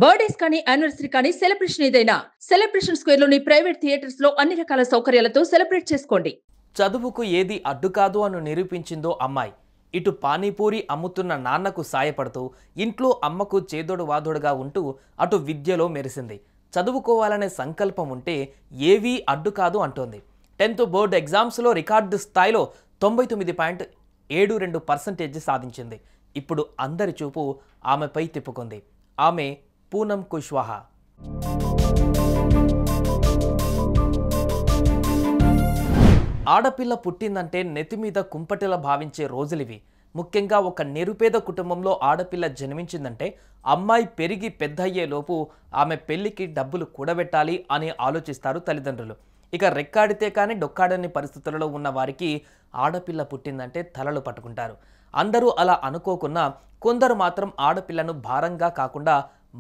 Birthdays కానీ anniversary కానీ celebration ఏదైనా సెలబ్రేషన్ స్క్వేర్ లోని ప్రైవేట్ థియేటర్స్ లో అన్ని రకాల సౌకర్యాలతో సెలబ్రేట్ చేసుకోండి. చదువుకు ఏది అడ్డు కాదు అని నిరూపించిందో అమ్మాయి. ఇటు పానీపూరి అమ్ముతున్న నాన్నకు సాయపడుతూ ఇంట్లో అమ్మకు చేదోడు వాదోడుగా ఉంటూ అటు విద్యలో మెరిసింది. చదువుకోవాలనే సంకల్పం ఉంటే ఏవీ అడ్డు కాదు అంటోంది. 10th బోర్డు ఎగ్జామ్స్లో రికార్డు స్థాయిలో 99.72% సాధించింది. ఇప్పుడు అందరి చూపు ఆమెపై తిప్పుకుంది. ఆమె పూనం కుష్వాహా. ఆడపిల్ల పుట్టిందంటే నెత్తిమీద కుంపటిలా భావించే రోజులివి. ముఖ్యంగా ఒక నిరుపేద కుటుంబంలో ఆడపిల్ల జన్మించిందంటే అమ్మాయి పెరిగి పెద్దయ్యేలోపు ఆమె పెళ్లికి డబ్బులు కూడబెట్టాలి అని ఆలోచిస్తారు తల్లిదండ్రులు. ఇక రెక్కాడితే కానీ డొక్కాడని పరిస్థితులలో ఉన్న వారికి ఆడపిల్ల పుట్టిందంటే తలలు పట్టుకుంటారు. అందరూ అలా అనుకోకున్నా కొందరు మాత్రం ఆడపిల్లను భారంగా కాకుండా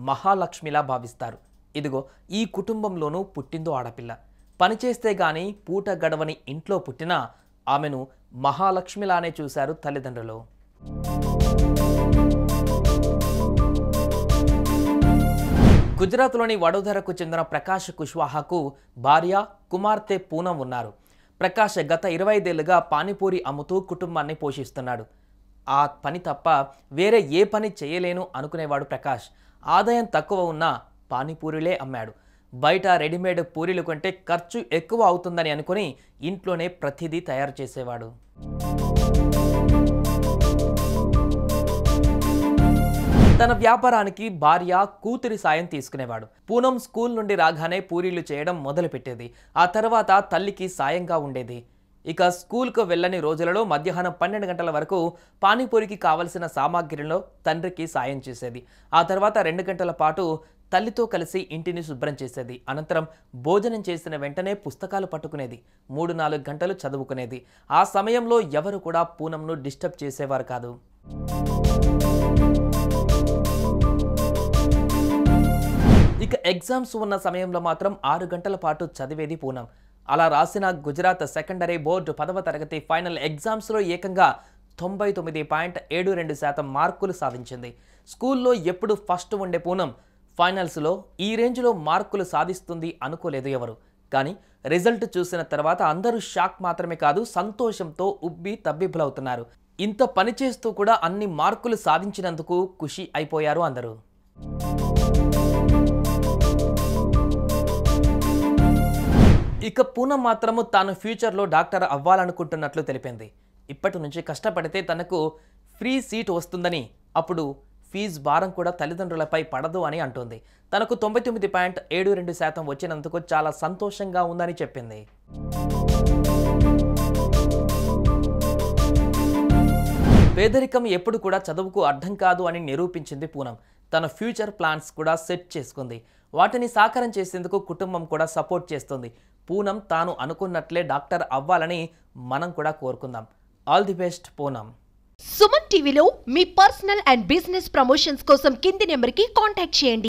మహాలక్ష్మిలా భావిస్తారు. ఇదిగో ఈ కుటుంబంలోనూ పుట్టిందో ఆడపిల్ల. పనిచేస్తే గాని పూట గడవని ఇంట్లో పుట్టినా ఆమెను మహాలక్ష్మిలానే చూశారు తల్లిదండ్రులు. గుజరాత్లోని వడోదరకు చెందిన ప్రకాష్ కుష్వాహాకు భార్య కుమార్తె పూనం ఉన్నారు. ప్రకాష్ గత 25 ఏళ్లుగా పానీపూరి అమ్ముతూ కుటుంబాన్ని పోషిస్తున్నాడు. ఆ పని తప్ప వేరే ఏ పని చేయలేను అనుకునేవాడు ప్రకాష్. ఆదాయం తక్కువ ఉన్నా పానీపూరిలే అమ్మాడు. బయట రెడీమేడ్ పూరీలు కొంటే ఖర్చు ఎక్కువ అవుతుందని అనుకుని ఇంట్లోనే ప్రతిదీ తయారు చేసేవాడు. తన వ్యాపారానికి భార్య కూతురి సాయం తీసుకునేవాడు. పూనం స్కూల్ నుండి రాగానే పూరీలు చేయడం మొదలుపెట్టేది. ఆ తర్వాత తల్లికి సాయంగా ఉండేది. ఇక స్కూల్కు వెళ్ళని రోజులలో మధ్యాహ్నం 12 గంటల వరకు పానీపూరికి కావలసిన సామాగ్రిలో తండ్రికి సాయం చేసేది. ఆ తర్వాత 2 గంటల పాటు తల్లితో కలిసి ఇంటిని శుభ్రం చేసేది. అనంతరం భోజనం చేసిన వెంటనే పుస్తకాలు పట్టుకునేది. 3-4 గంటలు చదువుకునేది. ఆ సమయంలో ఎవరు కూడా పూనంను డిస్టర్బ్ చేసేవారు కాదు. ఇక ఎగ్జామ్స్ ఉన్న సమయంలో మాత్రం 6 గంటల పాటు చదివేది పూనం. అలా రాసిన గుజరాత్ సెకండరీ బోర్డు 10వ తరగతి ఫైనల్ ఎగ్జామ్స్లో ఏకంగా 99.72% మార్కులు సాధించింది. స్కూల్లో ఎప్పుడు ఫస్ట్ ఉండే పూనం ఫైనల్స్లో ఈ రేంజ్లో మార్కులు సాధిస్తుంది అనుకోలేదు ఎవరు. కానీ రిజల్ట్ చూసిన తర్వాత అందరూ షాక్ మాత్రమే కాదు, సంతోషంతో ఉబ్బి తబ్బిబ్బులవుతున్నారు. ఇంత పని చేస్తూ కూడా అన్ని మార్కులు సాధించినందుకు ఖుషి అయిపోయారు అందరూ. ఇక పూనం మాత్రము తాను ఫ్యూచర్లో డాక్టర్ అవ్వాలనుకుంటున్నట్లు తెలిపింది. ఇప్పటి నుంచి కష్టపడితే తనకు ఫ్రీ సీట్ వస్తుందని, అప్పుడు ఫీజు భారం కూడా తల్లిదండ్రులపై పడదు అని అంటోంది. తనకు 99.72% వచ్చినందుకు చాలా సంతోషంగా ఉందని చెప్పింది. పేదరికం ఎప్పుడు కూడా చదువుకు అడ్డం కాదు అని నిరూపించింది పూనం. తన ఫ్యూచర్ ప్లాన్స్ కూడా సెట్ చేసుకుంది. వాటిని సాకారం చేసేందుకు కుటుంబం కూడా సపోర్ట్ చేస్తుంది. పూనం తాను అనుకున్నట్లే డాక్టర్ అవ్వాలని మనం కూడా కోరుకుందాం. All the best Poonam. Suman టీవీలో మీ పర్సనల్ అండ్ బిజినెస్ ప్రమోషన్స్ కోసం కింది నెంబర్కి కాంటాక్ట్ చేయండి.